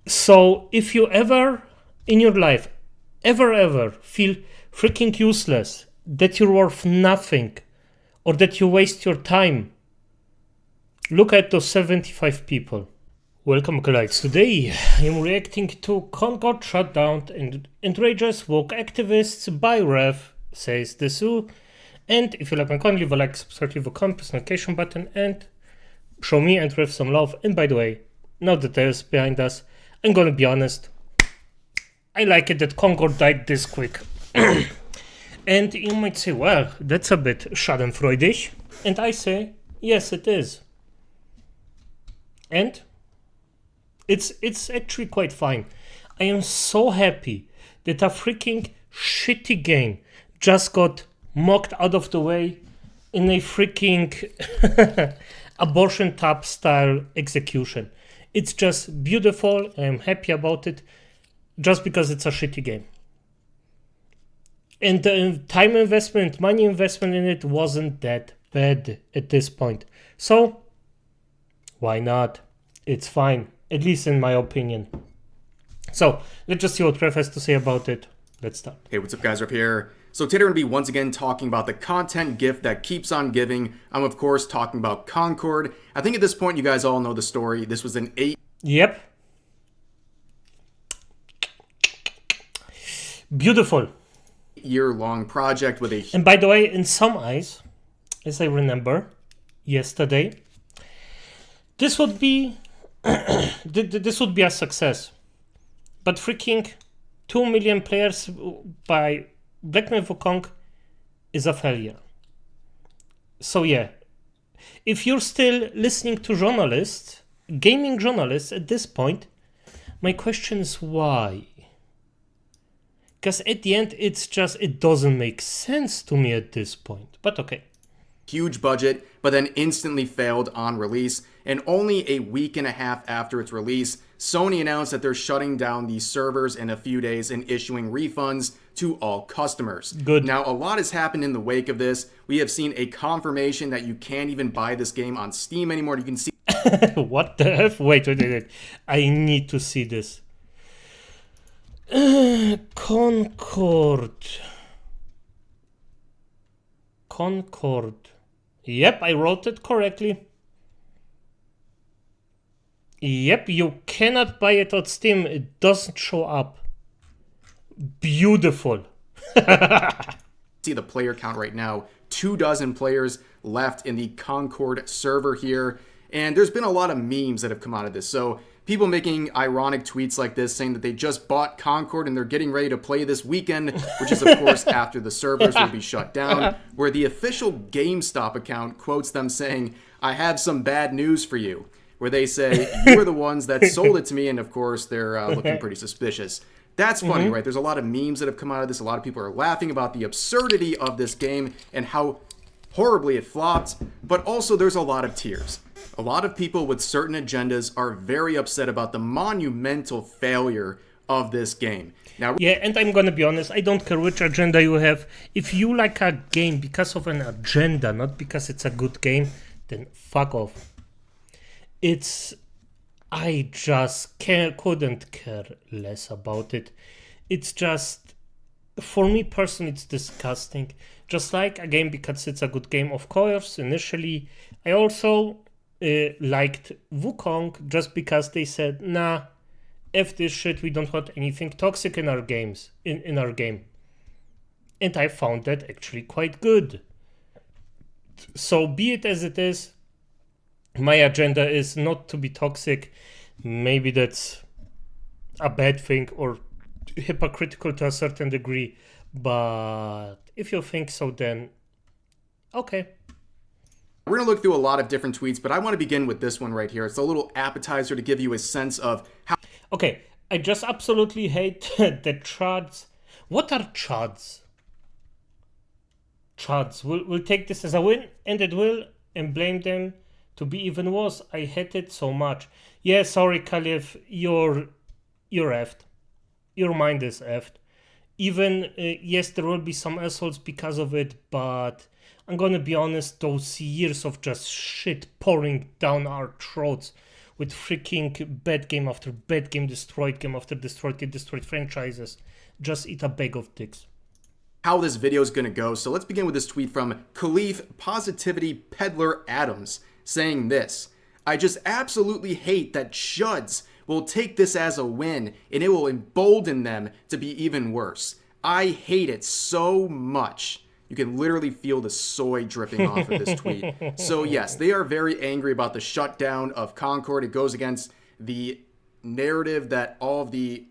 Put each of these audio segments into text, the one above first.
So if you ever in your life ever feel freaking useless, that you're worth nothing, or that you waste your time, look at those 75 people. Welcome, colleagues. Today I'm reacting to Concord shutdown and outrageous woke activists by Rev, says the Zoo. And if you like my content, leave a like, subscribe, leave a comment, press the notification button, and show me and Rev some love. And by the way, no details behind us. I'm gonna be honest, I like it that Concord died this quick. And you might say, well, that's a bit schadenfreudig. And I say, yes, it is. And it's actually quite fine. I am so happy that a freaking shitty game just got mocked out of the way in a freaking abortion tap style execution. It's just beautiful. I'm happy about it just because it's a shitty game. And the time investment, money investment in it wasn't that bad at this point. So why not? It's fine, at least in my opinion. So let's just see what Rev has to say about it. Let's start. Hey, what's up, guys? Up here. So today we're going to be once again talking about the content gift that keeps on giving. I'm of course talking about Concord. I think at this point you guys all know the story. This was an Yep. Beautiful. year-long project with a... And by the way, in some eyes, as I remember yesterday, this would be this would be a success. But freaking 2 million players by Black Man Wukong is a failure. So yeah, if you're still listening to journalists, gaming journalists at this point, my question is why? Because at the end, it's just, it doesn't make sense to me at this point. But okay. huge budget, but then instantly failed on release. And only a week and a half after its release, Sony announced that they're shutting down these servers in a few days and issuing refunds to all customers. Good. Now, a lot has happened in the wake of this. We have seen a confirmation that you can't even buy this game on Steam anymore. You can see What the F? Wait. I need to see this. Concord. Yep, I wrote it correctly. Yep, you cannot buy it on Steam. It doesn't show up. Beautiful. see the player count right now. 24 players left in the Concord server here. And there's been a lot of memes that have come out of this. So people making ironic tweets like this saying that they just bought Concord and they're getting ready to play this weekend, which is of course after the servers will be shut down, where the official GameStop account quotes them saying, "I have some bad news for you," where they say, "You are the ones that sold it to me," and of course they're looking pretty suspicious. That's funny, right? There's a lot of memes that have come out of this. A lot of people are laughing about the absurdity of this game and how horribly it flopped, but also there's a lot of tears. A lot of people with certain agendas are very upset about the monumental failure of this game. Now, yeah, and I'm gonna be honest, I don't care which agenda you have. If you like a game because of an agenda, not because it's a good game, then fuck off. I just couldn't care less about it. It's just, for me personally, it's disgusting. Just like a game because it's a good game, of course, initially. I also liked Wukong just because they said, nah, F this shit, we don't want anything toxic in our games, in our game. And I found that actually quite good. So be it as it is, my agenda is not to be toxic. Maybe that's a bad thing or hypocritical to a certain degree, but if you think so, then okay. We're going to look through a lot of different tweets, but I want to begin with this one right here. It's a little appetizer to give you a sense of how... Okay, I just absolutely hate the chads. What are chads? Chads. We'll take this as a win, and it will, and blame them to be even worse. I hate it so much. Yeah, sorry, Caliph, you're effed. Your mind is effed. Even, yes, there will be some assholes because of it, but I'm gonna be honest, those years of just shit pouring down our throats with freaking bad game after bad game, destroyed game after destroyed franchises. Just eat a bag of dicks. How this video is going to go. So let's begin with this tweet from Khalif Positivity Peddler Adams saying this: I just absolutely hate that chuds will take this as a win and it will embolden them to be even worse. I hate it so much. You can literally feel the soy dripping off of this tweet. So yes, they are very angry about the shutdown of Concord. It goes against the narrative that all of the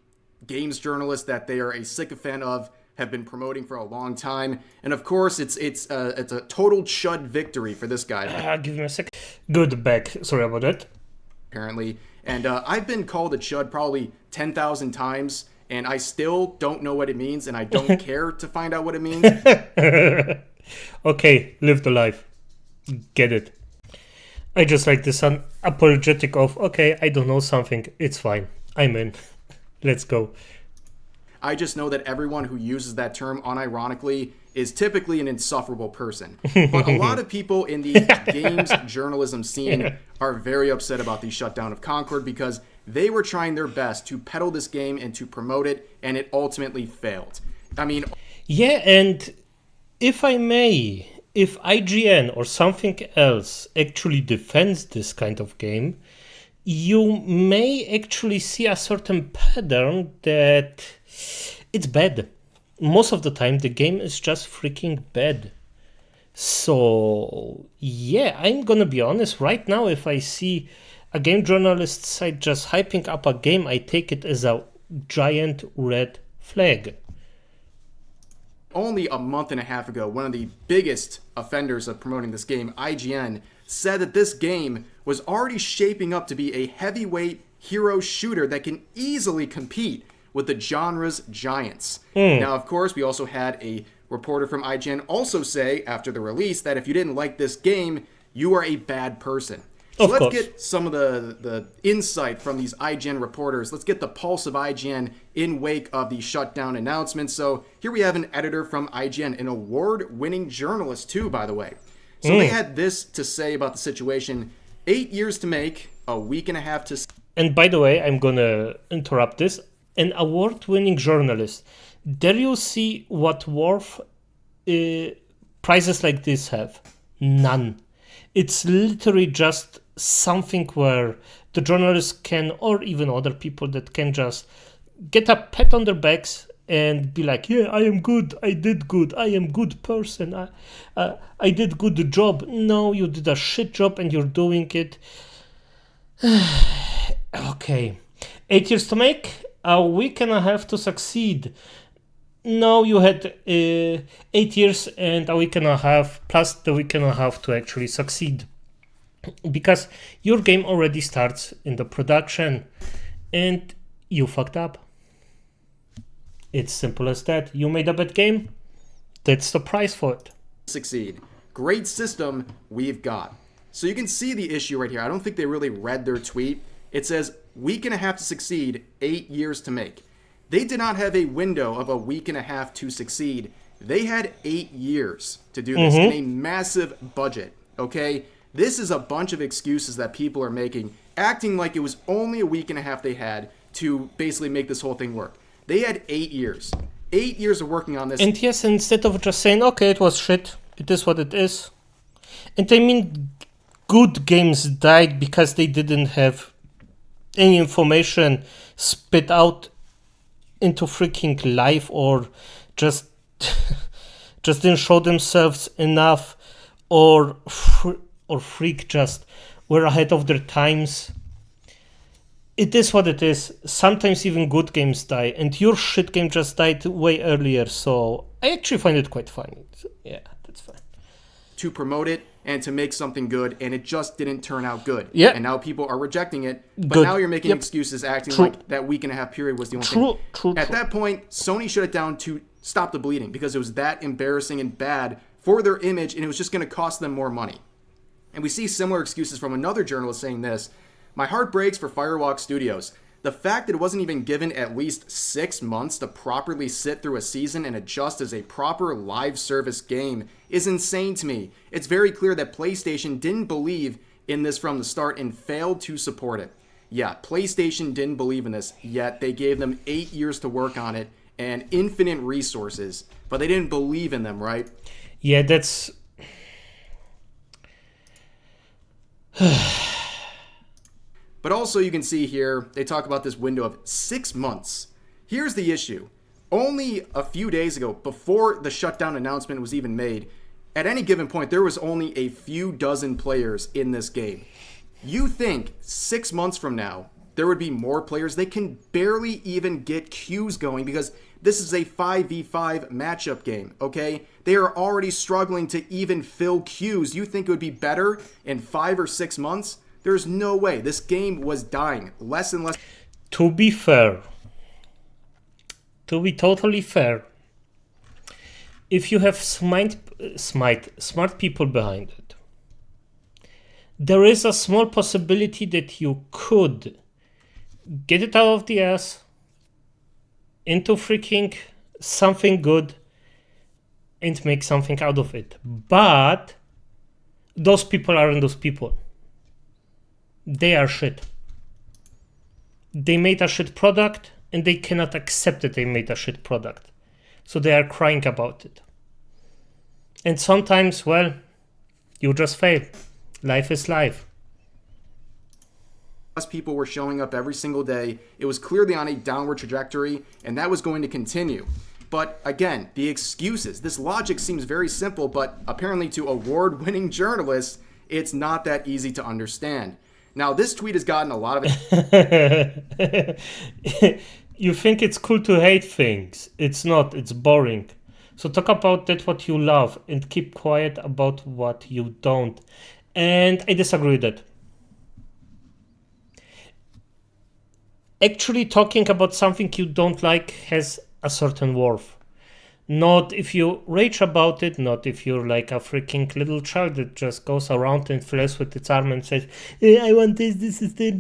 games journalists that they are a sycophant of have been promoting for a long time. And of course, it's a total chud victory for this guy. Give me a sec. Good back. Sorry about that. Apparently. And I've been called a chud probably 10,000 times, and I still don't know what it means, and I don't care to find out what it means. Okay, live the life. Get it. I just like this unapologetic of, okay, I don't know something. It's fine. I'm in. Let's go. I just know that everyone who uses that term unironically is typically an insufferable person. But a lot of people in the games journalism scene are very upset about the shutdown of Concord because they were trying their best to peddle this game and to promote it, and it ultimately failed. I mean... Yeah, and if I may, if IGN or something else actually defends this kind of game, you may actually see a certain pattern that it's bad. Most of the time, the game is just freaking bad. So, yeah, I'm gonna be honest. Right now, if I see a game journalist site just hyping up a game, I take it as a giant red flag. Only a month and a half ago, one of the biggest offenders of promoting this game, IGN, said that this game was already shaping up to be a heavyweight hero shooter that can easily compete with the genre's giants. Now, of course, we also had a reporter from IGN also say after the release that if you didn't like this game, you are a bad person. So let's get some of the insight from these IGN reporters. Let's get the pulse of IGN in wake of the shutdown announcement. So here we have an editor from IGN, an award-winning journalist too, by the way. So they had this to say about the situation: 8 years to make, a week and a half to... And by the way, I'm gonna interrupt this. An award-winning journalist. There you see what worth prizes like this have. None. It's literally just something where the journalists can, or even other people that can just get a pat on their backs and be like, yeah, I am good, I did good, I am good person, I did good job. No, you did a shit job and you're doing it. Okay. 8 years to make, a week and a half to succeed. No, you had 8 years and a week and a half, plus the week and a half to actually succeed. Because your game already starts in the production and you fucked up. It's simple as that. You made a bad game, that's the price for it. Succeed. Great system we've got. So you can see the issue right here. I don't think they really read their tweet. It says, week and a half to succeed, 8 years to make. They did not have a window of a week and a half to succeed. They had 8 years to do this in a massive budget, okay? This is a bunch of excuses that people are making, acting like it was only a week and a half they had to basically make this whole thing work. They had 8 years. 8 years of working on this. And yes, instead of just saying, okay, it was shit, it is what it is. And I mean, good games died because they didn't have any information spit out into freaking life, or just didn't show themselves enough, or freak just were ahead of their times. It is what it is. Sometimes even good games die, and your shit game just died way earlier, so I actually find it quite funny. So, yeah, that's fine. To promote it and to make something good, and it just didn't turn out good. Yeah. And now people are rejecting it, but Good. now you're making excuses, acting like that week and a half period was the only thing. At that point, Sony shut it down to stop the bleeding because it was that embarrassing and bad for their image, and it was just going to cost them more money. And we see similar excuses from another journalist saying this: my heart breaks for Firewalk Studios. The fact that it wasn't even given at least 6 months to properly sit through a season and adjust as a proper live service game is insane to me. It's very clear that PlayStation didn't believe in this from the start and failed to support it. Yeah, PlayStation didn't believe in this, yet they gave them 8 years to work on it and infinite resources, but they didn't believe in them, right? Yeah, that's... But also you can see here, they talk about this window of 6 months. Here's the issue. Only a few days ago, before the shutdown announcement was even made, at any given point, there was only a few dozen players in this game. You think 6 months from now, there would be more players? They can barely even get queues going because this is a 5v5 matchup game, okay? They are already struggling to even fill queues. You think it would be better in 5 or 6 months? There's no way. This game was dying. Less and less. To be fair, to be totally fair, if you have smart people behind it, there is a small possibility that you could get it out of the ass into freaking something good and make something out of it. But those people aren't those people. They are shit. They made a shit product and they cannot accept that they made a shit product. So they are crying about it. And sometimes, well, you just fail. Life is life. People were showing up every single day. It was clearly on a downward trajectory, and that was going to continue. But again, the excuses, this logic seems very simple, but apparently to award-winning journalists, it's not that easy to understand. Now, this tweet has gotten a lot of... You think it's cool to hate things. It's not. It's boring. So talk about that what you love and keep quiet about what you don't. And I disagree with that. Actually, talking about something you don't like has a certain worth. Not if you rage about it, not if you're like a freaking little child that just goes around and flails with its arm and says, I want this is the...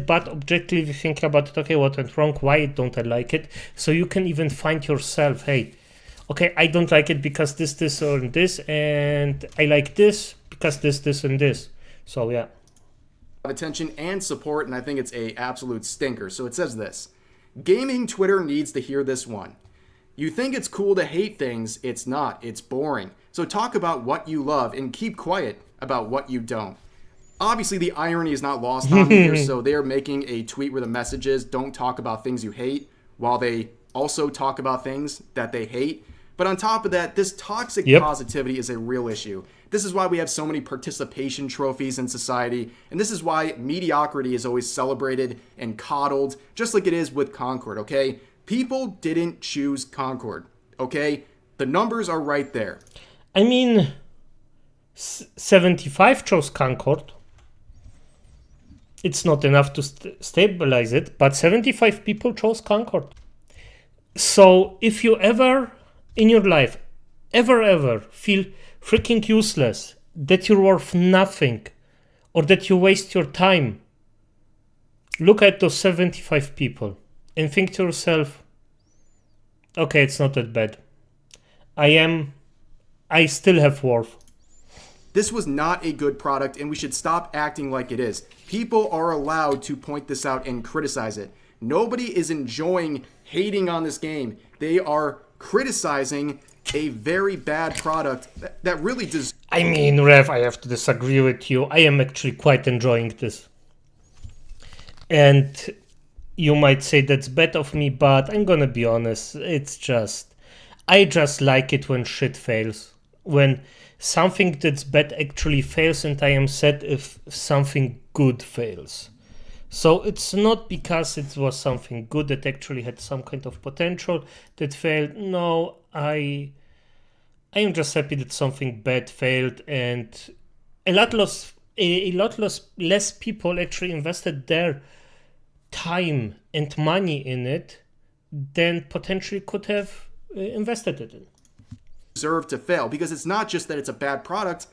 But objectively, if you think about it, okay, what went wrong? Why don't I like it? So you can even find yourself, hey, okay, I don't like it because this, or this, and I like this because this, and this. So, yeah. Attention and support, and I think it's a absolute stinker. So it says this: gaming Twitter needs to hear this one. You think it's cool to hate things, it's not, it's boring. So talk about what you love and keep quiet about what you don't. Obviously the irony is not lost on me here, so they're making a tweet where the message is don't talk about things you hate, while they also talk about things that they hate. But on top of that, this toxic positivity is a real issue. This is why we have so many participation trophies in society, and this is why mediocrity is always celebrated and coddled, just like it is with Concord, okay? People didn't choose Concord, okay? The numbers are right there. I mean, 75 chose Concord. It's not enough to stabilize it, but 75 people chose Concord. So if you ever in your life ever feel freaking useless, that you're worth nothing, or that you waste your time, look at those 75 people and think to yourself, okay, it's not that bad. I still have worth. This was not a good product, and we should stop acting like it is. People are allowed to point this out and criticize it. Nobody is enjoying hating on this game. They are criticizing a very bad product that really does. I mean, Rev, I have to disagree with you. I am actually quite enjoying this. And you might say that's bad of me, but I'm gonna be honest. It's just, I just like it when shit fails. When something that's bad actually fails, and I am sad if something good fails. So it's not because it was something good that actually had some kind of potential that failed. No, I am just happy that something bad failed, and a lot less people actually invested their time and money in it than potentially could have invested it in. Deserve to fail, because it's not just that it's a bad product.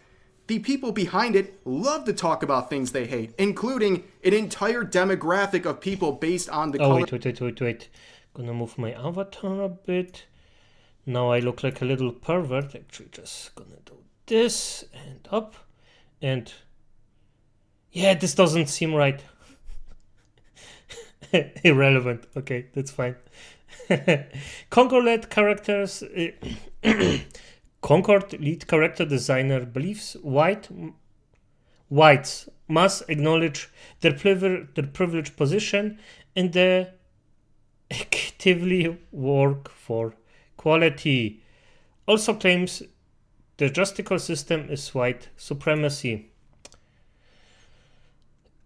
The people behind it love to talk about things they hate, including an entire demographic of people based on the color. Wait. Gonna move my avatar a bit. Now I look like a little pervert. Actually, just gonna do this and up. And yeah, this doesn't seem right. Irrelevant. Okay, that's fine. Concord lead characters. Concord lead character designer believes whites must acknowledge their privileged position and actively work for equality. Also claims the justical system is white supremacy.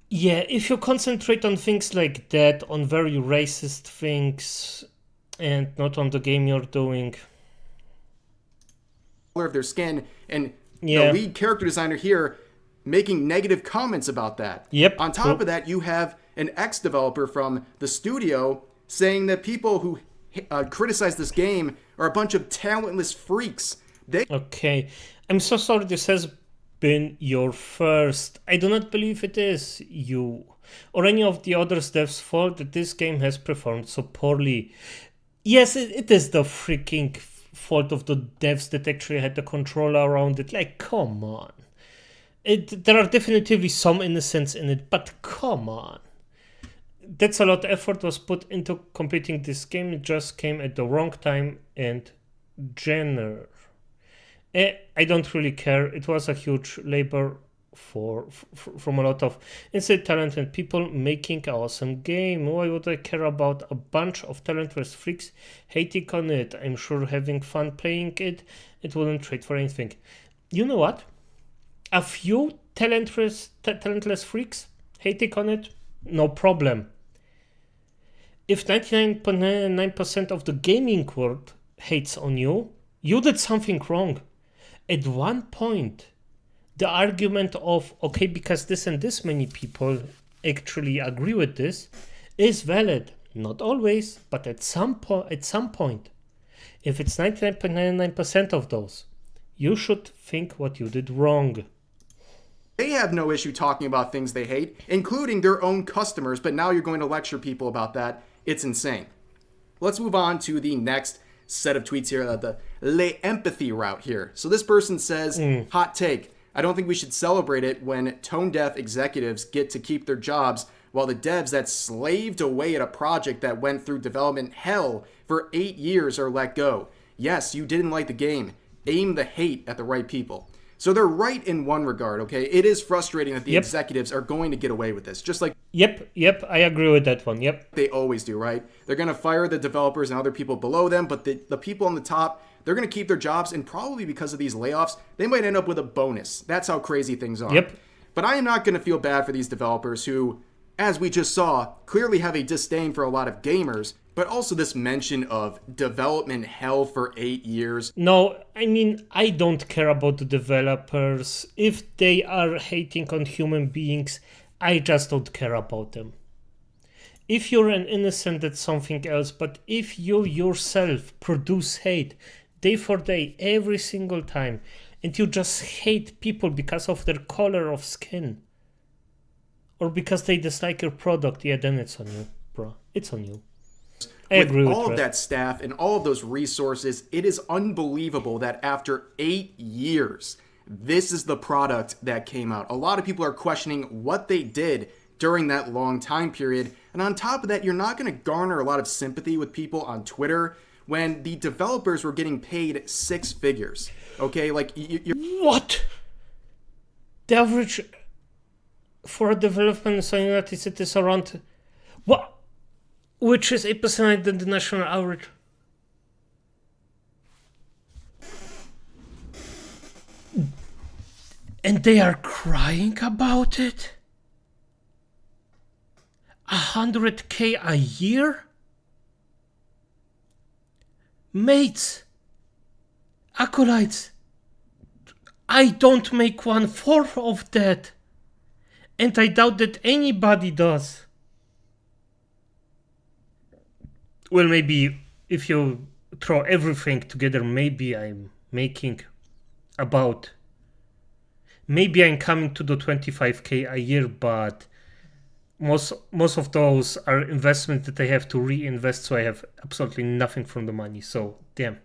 Yeah, if you concentrate on things like that, on very racist things, and not on the game you're doing. Of their skin, and Yeah. the lead character designer here making negative comments about that. Yep. On top of that, you have an ex-developer from the studio saying that people who criticize this game are a bunch of talentless freaks. Okay. I'm so sorry this has been your first. I do not believe it is you or any of the other devs' fault that this game has performed so poorly. Yes, it is the freaking fault of the devs that actually had the control around it. Like, come on. There are definitively some innocence in it, but come on. That's a lot of effort was put into completing this game. It just came at the wrong time and genre. I don't really care. It was a huge labor from a lot of insane talented people making an awesome game. Why would I care about a bunch of talentless freaks hating on it? I'm sure having fun playing it wouldn't trade for anything. You know what? A few talentless freaks hating on it, no problem. If 99.99% of the gaming world hates on you, you did something wrong. At one point, the argument of, okay, because this and this many people actually agree with this is valid. Not always, but at some point. If it's 99.99% of those, you should think what you did wrong. They have no issue talking about things they hate, including their own customers, but now you're going to lecture people about that. It's insane. Let's move on to the next set of tweets here, the lay empathy route here. So this person says, hot take, I don't think we should celebrate it when tone-deaf executives get to keep their jobs while the devs that slaved away at a project that went through development hell for 8 years are let go. Yes, you didn't like the game. Aim the hate at the right people. So they're right in one regard, okay? It is frustrating that the executives are going to get away with this, just like... Yep, I agree with that one, yep. They always do, right? They're going to fire the developers and other people below them, but the people on the top, they're going to keep their jobs, and probably because of these layoffs, they might end up with a bonus. That's how crazy things are. Yep. But I am not going to feel bad for these developers who, as we just saw, clearly have a disdain for a lot of gamers, but also this mention of development hell for 8 years. No, I mean, I don't care about the developers. If they are hating on human beings, I just don't care about them. If you're an innocent, that's something else, but if you yourself produce hate day for day, every single time, and you just hate people because of their color of skin, or because they dislike your product, yeah, then it's on you, bro. It's on you. I agree with all of that staff and all of those resources, it is unbelievable that after 8 years, this is the product that came out. A lot of people are questioning what they did during that long time period. And on top of that, you're not going to garner a lot of sympathy with people on Twitter when the developers were getting paid 6 figures. Okay, like you're... What? The average for a development in the United States is around... What? Which is 8% than the national average. And they are crying about it? 100K a year? Mates, acolytes, I don't make 1/4 of that. And I doubt that anybody does. Well, maybe if you throw everything together, maybe I'm making about... Maybe I'm coming to the 25K a year, but most of those are investments that I have to reinvest, so I have absolutely nothing from the money. So, damn.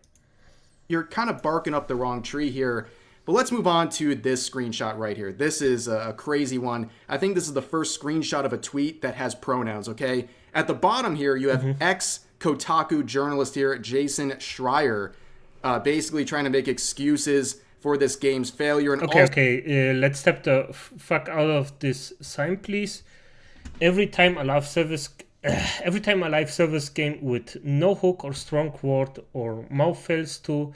You're kind of barking up the wrong tree here. But let's move on to this screenshot right here. This is a crazy one. I think this is the first screenshot of a tweet that has pronouns, okay? At the bottom here, you have ex-Kotaku journalist here, Jason Schreier, basically trying to make excuses for this game's failure. And let's step the fuck out of this sign, please. Every time a live service game with no hook or strong word or mouth fails to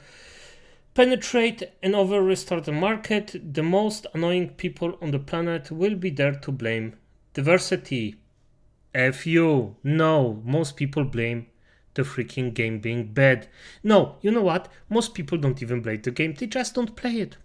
penetrate and restart the market, the most annoying people on the planet will be there to blame. Diversity. F you. No, most people blame the freaking game being bad. No, you know what? Most people don't even play the game. They just don't play it.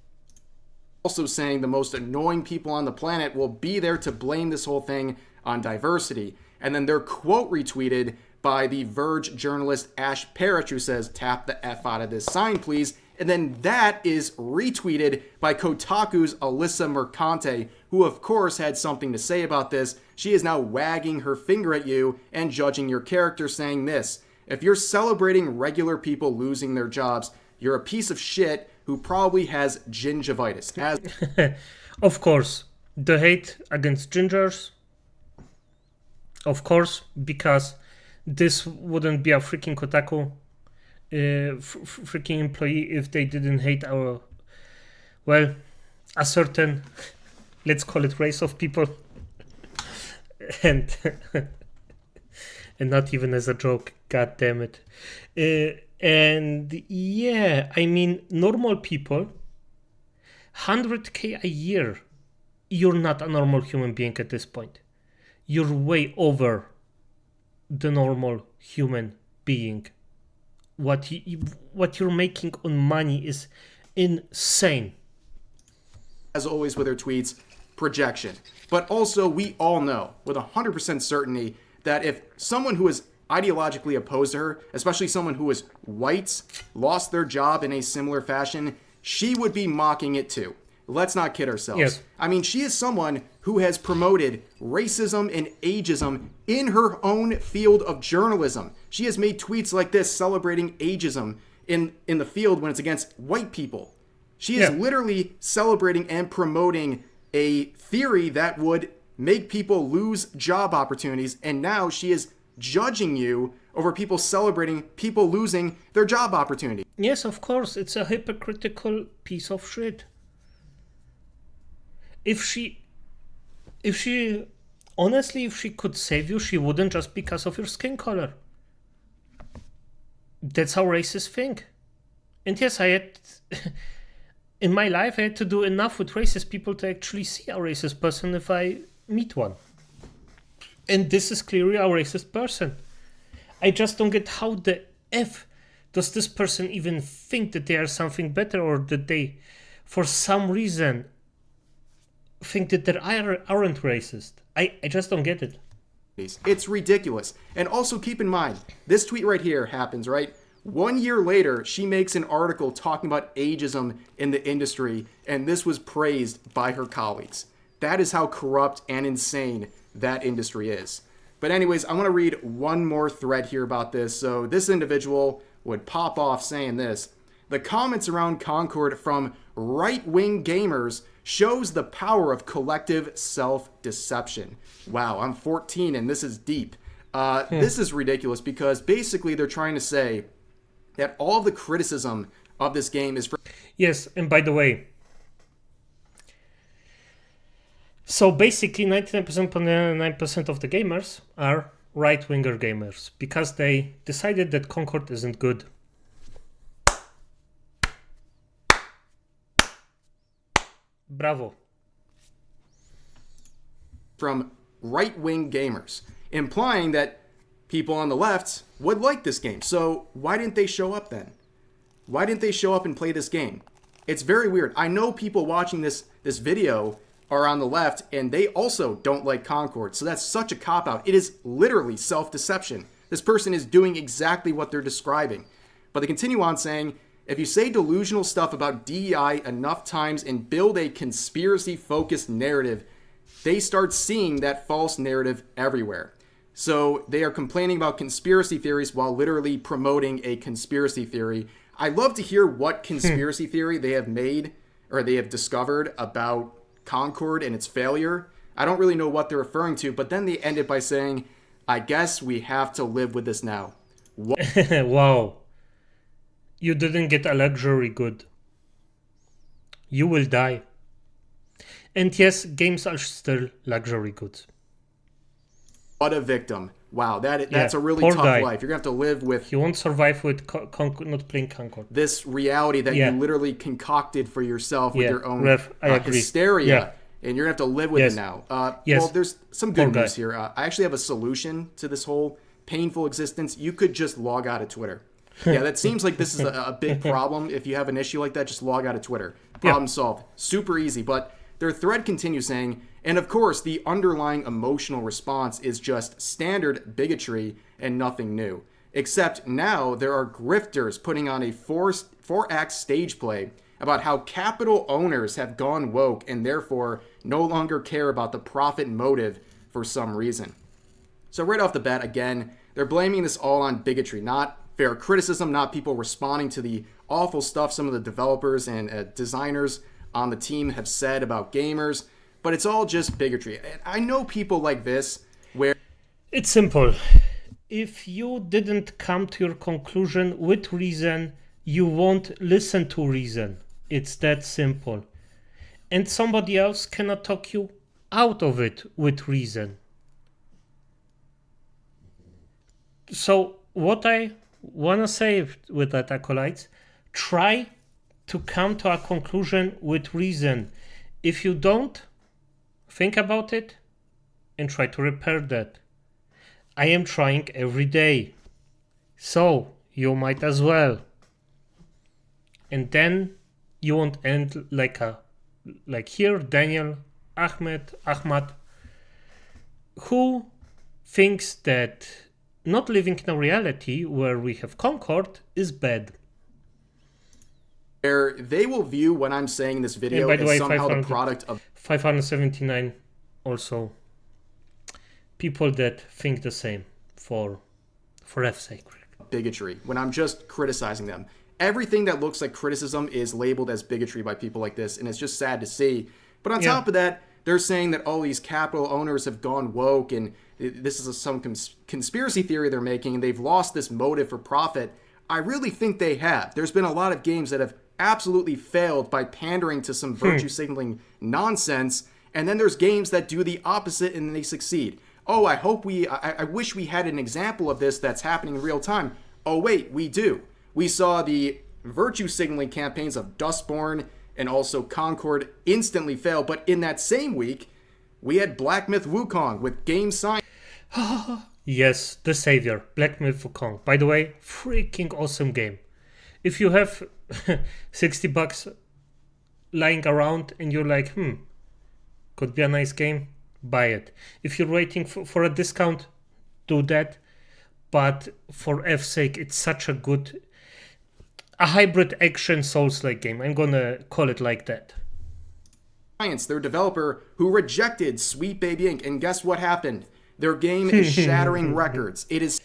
Also saying the most annoying people on the planet will be there to blame this whole thing on diversity. And then they're quote retweeted by the Verge journalist Ash Parrish, who says, "Tap the F out of this sign, please." And then that is retweeted by Kotaku's Alyssa Mercante, who of course had something to say about this. She is now wagging her finger at you and judging your character, saying this: "If you're celebrating regular people losing their jobs, you're a piece of shit who probably has gingivitis." Of course, the hate against gingers. Of course, because this wouldn't be a freaking Kotaku freaking employee if they didn't hate a certain, let's call it, race of people. and not even as a joke, god damn it. And yeah, I mean, normal people, 100k a year, you're not a normal human being at this point. You're way over the normal human being. What you're making on money is insane. As always with her tweets, projection. But also, we all know with 100% certainty that if someone who is ideologically opposed to her, especially someone who is white, lost their job in a similar fashion, she would be mocking it too. Let's not kid ourselves. Yes. I mean, she is someone who has promoted racism and ageism in her own field of journalism. She has made tweets like this celebrating ageism in the field when it's against white people. She is literally celebrating and promoting a theory that would make people lose job opportunities, and now she is judging you over people celebrating people losing their job opportunity. Yes, of course, it's a hypocritical piece of shit. If she could save you, she wouldn't, just because of your skin color. That's how racists think. And yes, in my life, I had to do enough with racist people to actually see a racist person if I meet one. And this is clearly a racist person. I just don't get how the F does this person even think that they are something better, or that they, for some reason, think that they aren't racist. I just don't get it. It's ridiculous. And also keep in mind, this tweet right here happens, right? 1 year later, she makes an article talking about ageism in the industry, and this was praised by her colleagues. That is how corrupt and insane that industry is. But anyways, I want to read one more thread here about this. So this individual would pop off saying this: "The comments around Concord from right-wing gamers shows the power of collective self-deception." Wow, I'm 14 and this is deep. This is ridiculous, because basically they're trying to say that all the criticism of this game is for... Yes, and by the way, so basically 99% of the gamers are right-winger gamers, because they decided that Concord isn't good. Bravo. From right-wing gamers, implying that people on the left would like this game. So why didn't they show up then? Why didn't they show up and play this game? It's very weird. I know people watching this video are on the left, and they also don't like Concord. So that's such a cop-out. It is literally self-deception. This person is doing exactly what they're describing. But they continue on saying, "If you say delusional stuff about DEI enough times and build a conspiracy-focused narrative, they start seeing that false narrative everywhere." So they are complaining about conspiracy theories while literally promoting a conspiracy theory. I love to hear what conspiracy theory they have made or they have discovered about Concord and its failure. I don't really know what they're referring to, but then they ended by saying, I guess we have to live with this now. Wow. You didn't get a luxury good. You will die. And yes, games are still luxury goods. What a victim. Wow, that's a really tough life. You're going to have to live with... You won't survive with not playing Concord. This reality that you literally concocted for yourself with your own hysteria. And you're going to have to live with it now. Well, there's some good news here. I actually have a solution to this whole painful existence. You could just log out of Twitter. Yeah, that seems like this is a big problem. If you have an issue like that, just log out of Twitter. Problem solved. Super easy. But their thread continues saying, and of course, the underlying emotional response is just standard bigotry and nothing new. Except now there are grifters putting on a four-act stage play about how capital owners have gone woke and therefore no longer care about the profit motive for some reason. So right off the bat, again, they're blaming this all on bigotry, not fair criticism, not people responding to the awful stuff some of the developers and designers on the team have said about gamers, but it's all just bigotry. And I know people like this where... It's simple. If you didn't come to your conclusion with reason, you won't listen to reason. It's that simple. And somebody else cannot talk you out of it with reason. So what I want to say with that, acolytes, try to come to a conclusion with reason. If you don't, think about it and try to repair that. I am trying every day. So you might as well. And then you won't end like here, Daniel, Ahmad, who thinks that not living in a reality where we have Concord is bad. They will view what I'm saying in this video as somehow the product of 579 also people that think the same for F's sake. Bigotry when I'm just criticizing them. Everything that looks like criticism is labeled as bigotry by people like this, and it's just sad to see. But on top of that, they're saying that all these capital owners have gone woke, and this is some conspiracy theory they're making, and they've lost this motive for profit. I really think they have. There's been a lot of games that have absolutely failed by pandering to some virtue signaling nonsense, and then there's games that do the opposite and they succeed. Oh, I wish we had an example of this that's happening in real time. Oh wait, we do. We saw the virtue signaling campaigns of Dustborn and also Concord instantly fail, but in that same week, we had Black Myth Wukong with game science. Yes, the savior, Black Myth Wukong. By the way, freaking awesome game. If you have $60 lying around and you're like, could be a nice game, buy it. If you're waiting for a discount, do that. But for F's sake, it's such a hybrid action Souls-like game. I'm gonna call it like that. Their developer who rejected Sweet Baby Inc. And guess what happened? Their game is shattering records. It is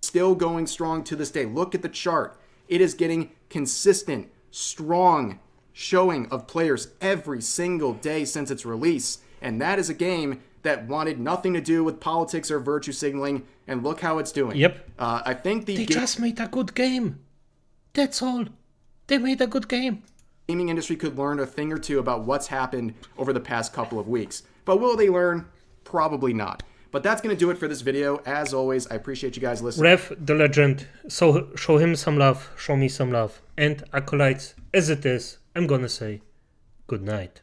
still going strong to this day. Look at the chart. It is getting consistent, strong showing of players every single day since its release. And that is a game that wanted nothing to do with politics or virtue signaling. And look how it's doing. I think they just made a good game. That's all. They made a good game. Gaming industry could learn a thing or two about what's happened over the past couple of weeks. But will they learn? Probably not. But that's going to do it for this video. As always, I appreciate you guys listening. Rev the legend. So show him some love. Show me some love. And acolytes, as it is, I'm going to say good night.